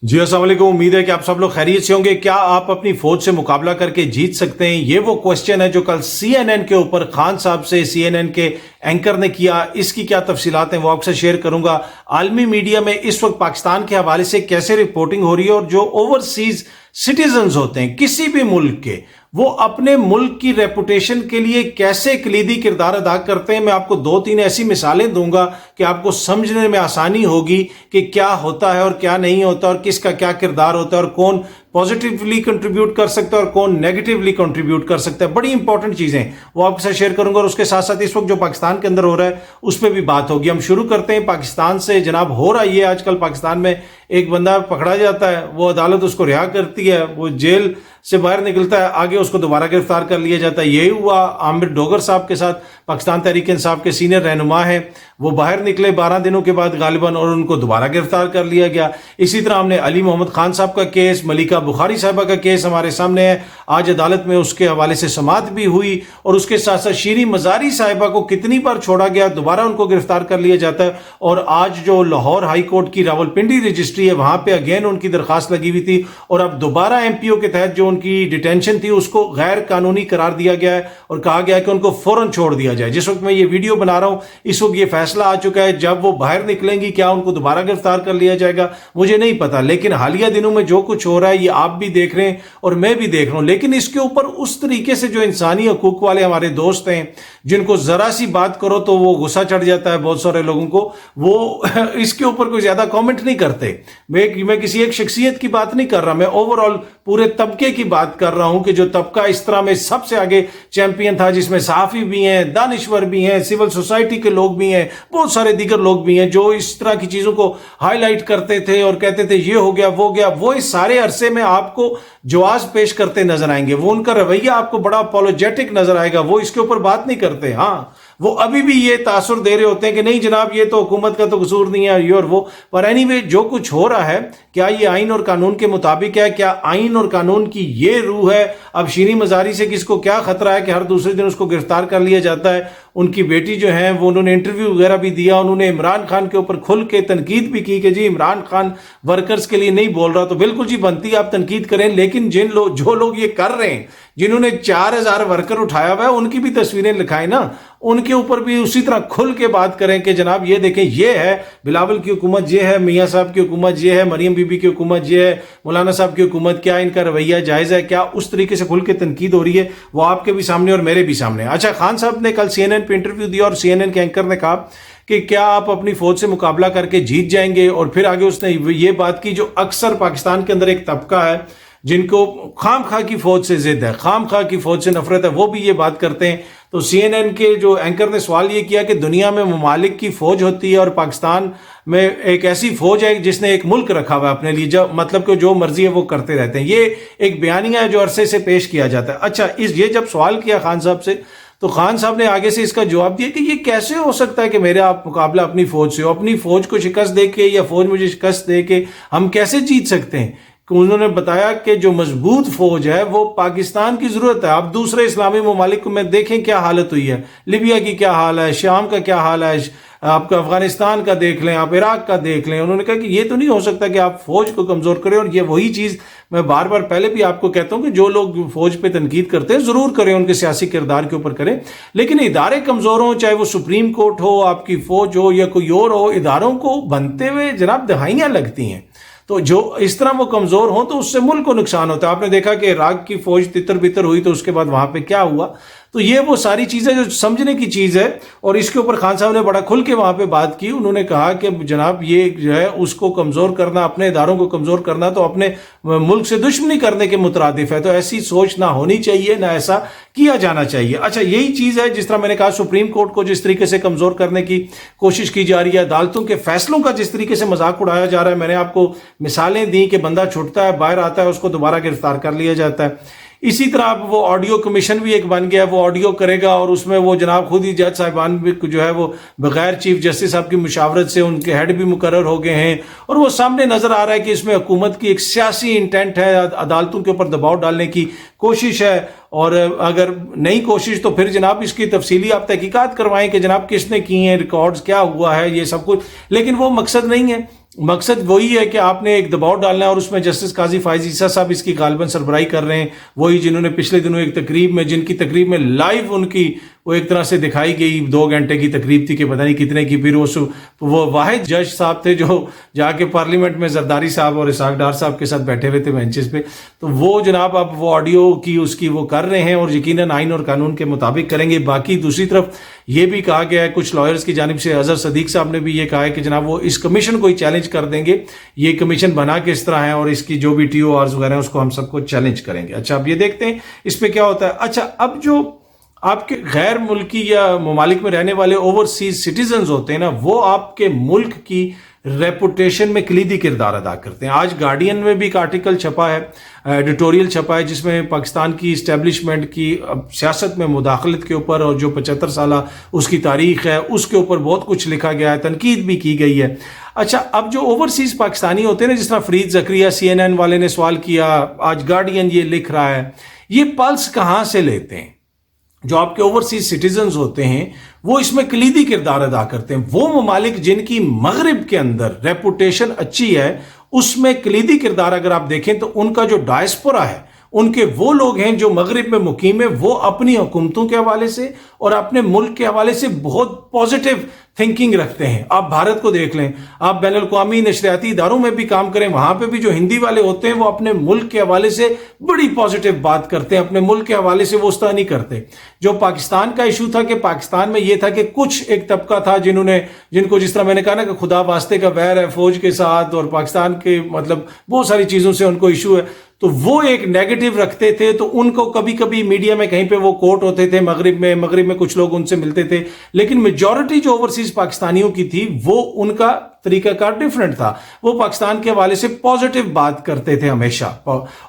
जी अस्सलाम वालेकुम। उम्मीद है कि आप सब लोग खैरियत से होंगे। क्या आप अपनी फौज से मुकाबला करके जीत सकते हैं? ये वो क्वेश्चन है जो कल CNN के ऊपर खान साहब से CNN के एंकर ने किया। इसकी क्या तफसीलात हैं वो आपसे शेयर करूंगा। आलमी मीडिया में इस वक्त पाकिस्तान के हवाले से कैसे रिपोर्टिंग हो रही है और जो ओवरसीज सिटीजन्स होते हैं किसी भी मुल्क के, वो अपने मुल्क की रेपुटेशन के लिए कैसे कलीदी किरदार अदा करते हैं। मैं आपको 2-3 ऐसी मिसालें दूंगा कि आपको समझने में आसानी होगी कि क्या होता है और क्या नहीं होता और किसका क्या किरदार होता है और कौन पॉजिटिवली कंट्रीब्यूट कर सकता है और कौन नेगेटिवली कंट्रीब्यूट कर सकता है। बड़ी इंपॉर्टेंट चीजें वो आपके साथ शेयर करूंगा और उसके साथ साथ इस वक्त जो पाकिस्तान के अंदर हो रहा है उस पर भी बात होगी। हम शुरू करते हैं पाकिस्तान से। जनाब हो रहा है ये, आजकल पाकिस्तान में एक बंदा पकड़ा जाता है, वो अदालत उसको रिहा करती है, वो जेल से बाहर निकलता है, आगे उसको दोबारा गिरफ्तार कर लिया जाता है। यही हुआ आमिर डोगर साहब के साथ। पाकिस्तान तहरीक इंसाफ के सीनियर रहनुमा हैं, वो बाहर निकले 12 दिनों के बाद गालिबन और उनको दोबारा गिरफ्तार कर लिया गया। इसी तरह हमने अली मोहम्मद खान साहब का केस, मलिका बुखारी साहबा का केस हमारे सामने है। आज अदालत में उसके हवाले से समाअत भी हुई और उसके साथ साथ शीरी मजारी साहिबा को कितनी बार छोड़ा गया, दोबारा उनको गिरफ्तार कर लिया जाता है। और आज जो लाहौर हाई कोर्ट की रावलपिंडी रजिस्ट्री है वहां पे अगेन उनकी दरखास्त लगी हुई थी और अब दोबारा MPO के तहत जो उनकी डिटेंशन थी उसको गैर कानूनी करार दिया गया है और कहा गया है कि उनको फौरन छोड़ दिया जाए। जिस वक्त मैं ये वीडियो बना रहा हूं इस वक्त ये फैसला आ चुका है। जब वो बाहर निकलेंगी क्या उनको दोबारा गिरफ्तार कर लिया जाएगा मुझे नहीं पता, लेकिन हालिया दिनों में जो कुछ हो रहा है ये आप भी देख रहे हैं और मैं भी देख रहा हूं। लेकिन इसके ऊपर उस तरीके से जो इंसानी हकूक वाले हमारे दोस्त हैं जिनको जरा सी बात करो तो वो गुस्सा चढ़ जाता है बहुत सारे लोगों को, वो इसके ऊपर कोई ज्यादा कमेंट नहीं करते। मैं किसी एक शख्सियत की बात नहीं कर रहा, मैं ओवरऑल पूरे तबके की बात कर रहा हूं कि जो तबका इस तरह में सबसे आगे चैंपियन था, जिसमें सहाफी भी हैं, दानिश्वर भी हैं, सिविल सोसाइटी के लोग भी हैं, बहुत सारे दीगर लोग भी हैं जो इस तरह की चीजों को हाईलाइट करते थे और कहते थे ये हो गया वो गया। वो इस सारे अरसे में आपको जवाब पेश करते नजर आएंगे, वो उनका रवैया आपको बड़ा अपोलोजेटिक नजर आएगा, वो इसके ऊपर बात नहीं करते। हाँ, वो अभी भी ये तासुर दे रहे होते हैं कि नहीं जनाब ये तो हुकूमत का तो कसूर नहीं है ये और वो। पर एनीवे जो कुछ हो रहा है क्या ये आइन और कानून के मुताबिक है? क्या आइन और कानून की ये रूह है? अब शीरी मजारी से किसको क्या खतरा है कि हर दूसरे दिन उसको गिरफ्तार कर लिया जाता है? उनकी बेटी जो है वो उन्होंने इंटरव्यू वगैरह भी दिया, उन्होंने इमरान खान के ऊपर खुल के तनकीद भी की कि जी इमरान खान वर्कर्स के लिए नहीं बोल रहा। तो बिल्कुल जी बनती है आप तनकीद करें, लेकिन जो लोग ये कर रहे हैं, जिन्होंने 4000 वर्कर उठाया हुआ है उनकी भी तस्वीरें लिखाएं ना, उनके ऊपर भी उसी तरह खुल के बात करें कि जनाब ये देखें ये है बिलावल की हुकूमत, ये है मियाँ साहब की हुकूमत, ये है मरियम बीबी की हुकूमत, ये है मौलाना साहब की हुकूमत, क्या इनका रवैया जायज़ है? क्या उस तरीके से खुल के तनकीद हो रही है? वो आपके भी सामने और मेरे भी सामने। अच्छा, खान साहब ने कल CNN पे इंटरव्यू दिया और CNN के एंकर ने कहा कि क्या आप अपनी फौज से मुकाबला करके जीत जाएंगे? और फिर आगे उसने ये बात की जो अक्सर पाकिस्तान के अंदर एक तबका है जिनको खाम खा की फौज से जिद है, खाम खा की फौज से नफरत है, वो भी ये बात करते हैं। तो CNN के जो एंकर ने सवाल ये किया कि दुनिया में ममालिक की फौज होती है और पाकिस्तान में एक ऐसी फौज है जिसने एक मुल्क रखा हुआ है अपने लिए, जब मतलब कि जो मर्जी है वो करते रहते हैं। ये एक बयानिया है जो अरसे से पेश किया जाता है। अच्छा, ये जब सवाल किया खान साहब से तो खान साहब ने आगे से इसका जवाब दिया कि ये कैसे हो सकता है कि मेरा आप मुकाबला अपनी फौज से हो, अपनी फौज को शिकस्त दे के या फौज मुझे शिकस्त दे के हम कैसे जीत सकते हैं? उन्होंने बताया कि जो मजबूत फौज है वो पाकिस्तान की जरूरत है। आप दूसरे इस्लामी ममालिक में देखें क्या हालत हुई है, लिबिया की क्या हाल है, शाम का क्या हाल है, आपका अफगानिस्तान का देख लें, आप इराक का देख लें। उन्होंने कहा कि ये तो नहीं हो सकता कि आप फौज को कमजोर करें। और ये वही चीज मैं बार बार पहले भी आपको कहता हूं कि जो लोग फौज पे तनकीद करते हैं जरूर करें, उनके सियासी किरदार के ऊपर करें, लेकिन इदारे कमजोर हों, चाहे वो सुप्रीम कोर्ट हो, आपकी फौज हो या कोई और हो, इदारों को बनते हुए जनाब दहाइयां लगती हैं। तो जो इस तरह वो कमजोर हो तो उससे मुल्क को नुकसान होता है। आपने देखा कि इराक की फौज तितर बितर हुई तो उसके बाद वहां पे क्या हुआ। तो ये वो सारी चीजें जो समझने की चीज है और इसके ऊपर खान साहब ने बड़ा खुल के वहां पे बात की। उन्होंने कहा कि जनाब ये जो है उसको कमजोर करना, अपने इदारों को कमजोर करना तो अपने मुल्क से दुश्मनी करने के मुतरादिफ है। तो ऐसी सोच ना होनी चाहिए, ना ऐसा किया जाना चाहिए। अच्छा, यही चीज है जिस तरह मैंने कहा सुप्रीम कोर्ट को जिस तरीके से कमजोर करने की कोशिश की जा रही है, अदालतों के फैसलों का जिस तरीके से मजाक उड़ाया जा रहा है। मैंने आपको मिसालें दी कि बंदा छुटता है, बाहर आता है, उसको दोबारा गिरफ्तार कर लिया जाता है। इसी तरह अब वो ऑडियो कमीशन भी एक बन गया, वो ऑडियो करेगा और उसमें वो जनाब खुद ही जज साहिबान भी जो है वो बगैर चीफ जस्टिस साहब की मुशावरत से उनके हेड भी मुकर्रर हो गए हैं और वो सामने नजर आ रहा है कि इसमें हुकूमत की एक सियासी इंटेंट है, अदालतों के ऊपर दबाव डालने की कोशिश है। और अगर नई कोशिश तो फिर जनाब इसकी तफसीली आप तहकीकात करवाएं कि जनाब किसने की है, रिकॉर्ड्स क्या हुआ है, ये सब कुछ। लेकिन वो मकसद नहीं है। मकसद वही है कि आपने एक दबाव डालना है, और उसमें जस्टिस काजी फायज ईसा साहब इसकी गालिबन सरबराही कर रहे हैं, वही जिन्होंने पिछले दिनों एक तकरीब में, जिनकी तकरीब में लाइव उनकी वो एक तरह से दिखाई गई, 2 घंटे की तकरीब थी कि पता नहीं कितने की, फिर वो वाहिद जज साहब थे जो जाके पार्लियामेंट में जरदारी साहब और इसहाक डार साहब के साथ बैठे हुए थे बेंचेस पे। तो वो जनाब अब वो ऑडियो की उसकी वो कर रहे हैं, और यकीनन आइन और कानून के मुताबिक करेंगे। बाकी दूसरी तरफ ये भी कहा गया है कुछ लॉयर्स की जानिब से, अजहर सदीक साहब ने भी ये कहा है कि जनाब वो इस कमीशन को ही चैलेंज कर देंगे, ये कमीशन बना किस तरह है और इसकी जो भी TORs वगैरह उसको हम सबको चैलेंज करेंगे। अच्छा, अब ये देखते हैं इस पे क्या होता है। अच्छा, अब जो आपके गैर मुल्की या ममालिक में रहने वाले ओवरसीज सिटीजन्स होते हैं ना, वो आपके मुल्क की रेपुटेशन में कलीदी किरदार अदा करते हैं। आज गार्डियन में भी एक आर्टिकल छपा है, एडिटोरियल छपा है, जिसमें पाकिस्तान की इस्टेब्लिशमेंट की सियासत में मुदाखलत के ऊपर और जो 75 साल उसकी तारीख है उसके ऊपर बहुत कुछ लिखा गया है, तनकीद भी की गई है। अच्छा, अब जो ओवरसीज पाकिस्तानी होते हैं ना, जिस तरह फरीद जकरिया CNN वाले ने सवाल किया, आज गार्डियन ये लिख रहा है, ये पल्स कहाँ से लेते हैं? जो आपके ओवरसीज सिटीजन्स होते हैं वो इसमें कलीदी किरदार अदा करते हैं। वो ममालिक जिनकी मगरिब के अंदर रेपुटेशन अच्छी है, उसमें कलीदी किरदार अगर आप देखें तो उनका जो डायस्पोरा है, उनके वो लोग हैं जो मगरिब में मुकीम है, वो अपनी हुकूमतों के हवाले से और अपने मुल्क के हवाले से बहुत पॉजिटिव थिंकिंग रखते हैं। आप भारत को देख लें, आप बैनुल अक़वामी नशरियाती इदारों में भी काम करें, वहां पे भी जो हिंदी वाले होते हैं वो अपने मुल्क के हवाले से बड़ी पॉजिटिव बात करते हैं, अपने मुल्क के हवाले से वो उस तरह नहीं करते। जो पाकिस्तान का इशू था कि पाकिस्तान में ये था कि कुछ एक तबका था जिनको जिस तरह मैंने कहा ना कि खुदा वास्ते का वैर है फौज के साथ और पाकिस्तान के मतलब बहुत सारी चीजों से उनको इशू है, तो वो एक नेगेटिव रखते थे। तो उनको कभी कभी मीडिया में कहीं पे वो कोट होते थे, मगरिब में कुछ लोग उनसे मिलते थे, लेकिन मेजॉरिटी जो ओवरसीज पाकिस्तानियों की थी वो उनका तरीकाकार डिफरेंट था। वो पाकिस्तान के हवाले से पॉजिटिव बात करते थे हमेशा।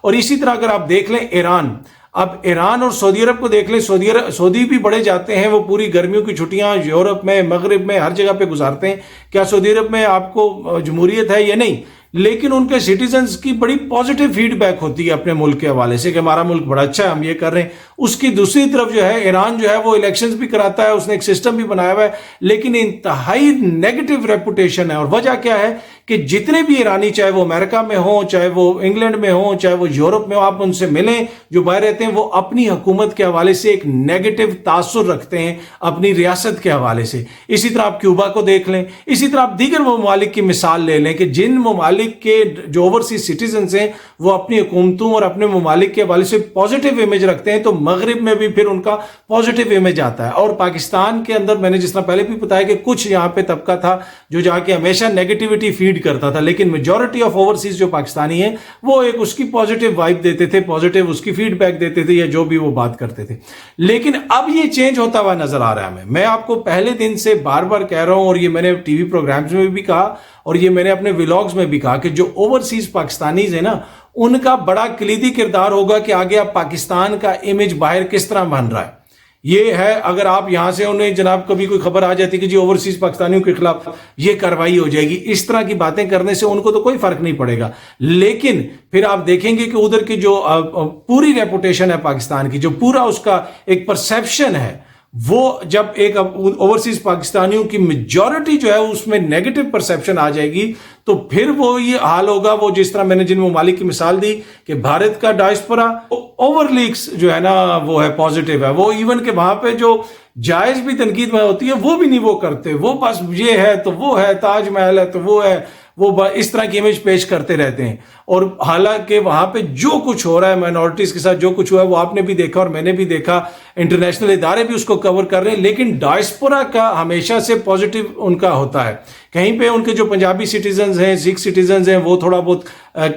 और इसी तरह अगर आप देख लें ईरान, अब ईरान और सऊदी अरब को देख लें, सऊदी भी बड़े जाते हैं, वो पूरी गर्मियों की छुट्टियां यूरोप में, मगरिब में, हर जगह पे गुजारते हैं। क्या सऊदी अरब में आपको जमहूरियत है? ये नहीं, लेकिन उनके सिटीजन्स की बड़ी पॉजिटिव फीडबैक होती है अपने मुल्क के हवाले से कि हमारा मुल्क बड़ा अच्छा है, हम ये कर रहे हैं। उसकी दूसरी तरफ जो है ईरान जो है वो इलेक्शंस भी कराता है, उसने एक सिस्टम भी बनाया हुआ है, लेकिन इंतहाई नेगेटिव रेपुटेशन है। और वजह क्या है कि जितने भी ईरानी, चाहे वो अमेरिका में हो, चाहे वो इंग्लैंड में हो, चाहे वो यूरोप में हो, आप उनसे मिलें जो बाहर रहते हैं, वो अपनी हुकूमत के हवाले से एक नेगेटिव तासुर रखते हैं अपनी रियासत के हवाले से। इसी तरह आप क्यूबा को देख लें, इसी तरह आप दीगर ममालिक की मिसाल ले लें कि जिन ममालिक के जो ओवरसीज सिटीजन्स हैं वो अपनी हुकूमतों और अपने ममालिक के हवाले से पॉजिटिव इमेज रखते हैं, तो मगरिब में भी फिर उनका पॉजिटिव इमेज आता है। और पाकिस्तान के अंदर मैंने जिस तरह पहले भी बताया कि कुछ यहाँ पे तबका था जो जाके हमेशा नेगेटिविटी फीड करता था, लेकिन मेजॉरिटी ऑफ ओवरसीज जो पाकिस्तानी हैं वो एक उसकी पॉजिटिव वाइब देते थे, पॉजिटिव उसकी फीडबैक देते थे या जो भी वो बात करते थे। लेकिन अब ये चेंज होता हुआ नजर आ रहा है हमें। मैं आपको पहले दिन से बार बार कह रहा हूं, और ये मैंने टीवी प्रोग्राम्स में भी कहा और ये मैंने अपने व्लॉग्स में भी कहा कि जो ओवरसीज पाकिस्तानीज है ना, उनका बड़ा कलीदी किरदार होगा कि आगे आप पाकिस्तान का इमेज बाहर किस तरह बन रहा है। ये है, अगर आप यहां से उन्हें जनाब कभी कोई खबर आ जाती कि जी ओवरसीज पाकिस्तानियों के खिलाफ ये कार्रवाई हो जाएगी, इस तरह की बातें करने से उनको तो कोई फर्क नहीं पड़ेगा। लेकिन फिर आप देखेंगे कि उधर की जो पूरी रेपुटेशन है पाकिस्तान की, जो पूरा उसका एक परसेप्शन है, वो जब एक ओवरसीज पाकिस्तानियों की मेजॉरिटी जो है उसमें नेगेटिव परसेप्शन आ जाएगी, तो फिर वो ये हाल होगा, वो जिस तरह मैंने जिन ममालिक की मिसाल दी कि भारत का डायस्पोरा ओवरलीक्स जो है ना वो है पॉजिटिव है, वो इवन के वहां पे जो जायज भी तनकीद में होती है वो भी नहीं वो करते, वो बस ये है तो वो है, ताजमहल है तो वो है, वो इस तरह की इमेज पेश करते रहते हैं। और हालांकि वहां पे जो कुछ हो रहा है माइनॉरिटीज के साथ, जो कुछ हुआ है वो आपने भी देखा और मैंने भी देखा, इंटरनेशनल इदारे भी उसको कवर कर रहे हैं, लेकिन डायस्पोरा का हमेशा से पॉजिटिव उनका होता है। कहीं पे उनके जो पंजाबी सिटीजन्स हैं, सिख सिटीजन्स हैं, वो थोड़ा बहुत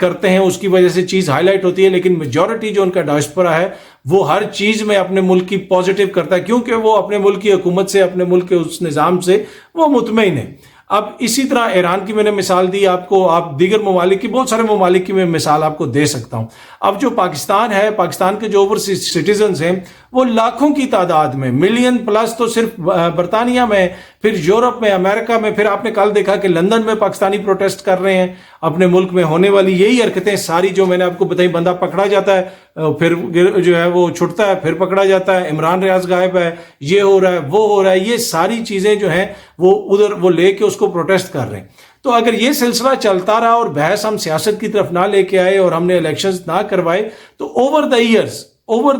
करते हैं, उसकी वजह से चीज हाईलाइट होती है, लेकिन मेजॉरिटी जो उनका डायस्पोरा है वो हर चीज में अपने मुल्क की पॉजिटिव करता है, क्योंकि वो अपने मुल्क की हुकूमत से, अपने मुल्क के उस निज़ाम से वो मुतमईन है। अब इसी तरह ईरान की मैंने मिसाल दी आपको, आप दीगर ममालिक की, बहुत सारे ममालिक की मैं मिसाल आपको दे सकता हूं। अब जो पाकिस्तान है, पाकिस्तान के जो ओवरसीज सिटीजन्स हैं वो लाखों की तादाद में, मिलियन प्लस तो सिर्फ बरतानिया में, फिर यूरोप में, अमेरिका में, फिर आपने कल देखा कि लंदन में पाकिस्तानी प्रोटेस्ट कर रहे हैं। अपने मुल्क में होने वाली यही हरकतें सारी जो मैंने आपको बताई, बंदा पकड़ा जाता है, फिर जो है वो छुटता है, फिर पकड़ा जाता है, इमरान रियाज गायब है, ये हो रहा है, वो हो रहा है, ये सारी चीजें जो हैं वो उधर वो लेके उसको प्रोटेस्ट कर रहे हैं। تو اگر یہ سلسلہ چلتا رہا اور بحث ہم سیاست کی طرف نہ لے کے آئے اور ہم نے الیکشنز نہ کروائے تو اوور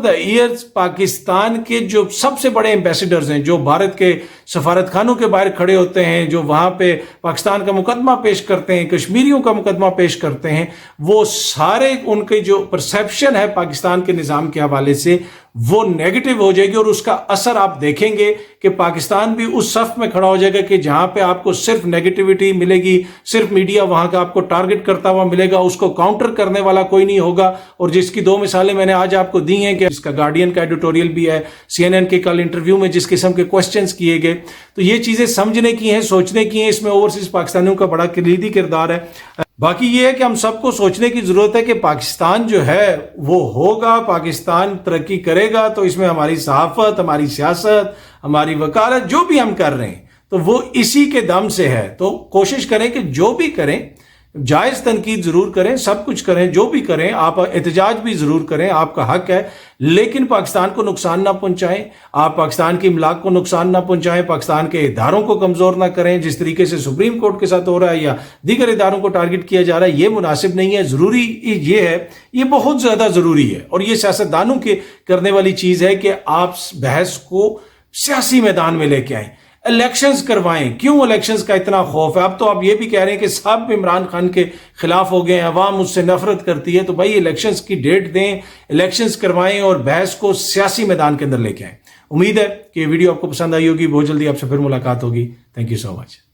دا ایئرز پاکستان کے جو سب سے بڑے ایمبیسڈرز ہیں، جو بھارت کے سفارت خانوں کے باہر کھڑے ہوتے ہیں، جو وہاں پہ پاکستان کا مقدمہ پیش کرتے ہیں، کشمیریوں کا مقدمہ پیش کرتے ہیں، وہ سارے ان کے جو پرسیپشن ہے پاکستان کے نظام کے حوالے سے وہ نیگیٹو ہو جائے گی، اور اس کا اثر آپ دیکھیں گے کہ پاکستان بھی اس صف میں کھڑا ہو جائے گا کہ جہاں پہ آپ کو صرف نیگیٹیوٹی ملے گی، صرف میڈیا وہاں کا آپ کو ٹارگٹ کرتا ہوا ملے گا، اس کو کاؤنٹر کرنے والا کوئی نہیں ہوگا۔ اور جس کی 2 مثالیں میں نے آج آپ کو دی ہیں کہ اس کا گارڈین کا ایڈیٹوریل بھی ہے، CNN کے کل انٹرویو میں جس قسم کے کوسچنز کیے گئے، تو یہ چیزیں سمجھنے کی ہیں، سوچنے کی ہیں، اس میں اوورسیز پاکستانیوں کا بڑا کلیدی کردار ہے۔ باقی یہ ہے کہ ہم سب کو سوچنے کی ضرورت ہے کہ پاکستان جو ہے وہ ہوگا، پاکستان ترقی کرے گا تو اس میں ہماری صحافت، ہماری سیاست، ہماری وکالت جو بھی ہم کر رہے ہیں تو وہ اسی کے دم سے ہے۔ تو کوشش کریں کہ جو بھی کریں جائز تنقید ضرور کریں، سب کچھ کریں، جو بھی کریں، آپ احتجاج بھی ضرور کریں، آپ کا حق ہے، لیکن پاکستان کو نقصان نہ پہنچائیں، آپ پاکستان کی املاک کو نقصان نہ پہنچائیں، پاکستان کے اداروں کو کمزور نہ کریں جس طریقے سے سپریم کورٹ کے ساتھ ہو رہا ہے یا دیگر اداروں کو ٹارگٹ کیا جا رہا ہے، یہ مناسب نہیں ہے۔ ضروری یہ ہے، یہ بہت زیادہ ضروری ہے، اور یہ سیاستدانوں کے کرنے والی چیز ہے کہ آپ بحث کو سیاسی میدان میں لے کے آئیں، الیکشنز کروائیں۔ کیوں الیکشنز کا اتنا خوف ہے؟ اب تو آپ یہ بھی کہہ رہے ہیں کہ سب عمران خان کے خلاف ہو گئے ہیں، عوام مجھ سے نفرت کرتی ہے، تو بھائی الیکشنز کی ڈیٹ دیں، الیکشنز کروائیں اور بحث کو سیاسی میدان کے اندر لے کے آئیں۔ امید ہے کہ یہ ویڈیو آپ کو پسند آئی ہوگی، بہت جلدی آپ سے پھر ملاقات ہوگی۔ Thank you so much.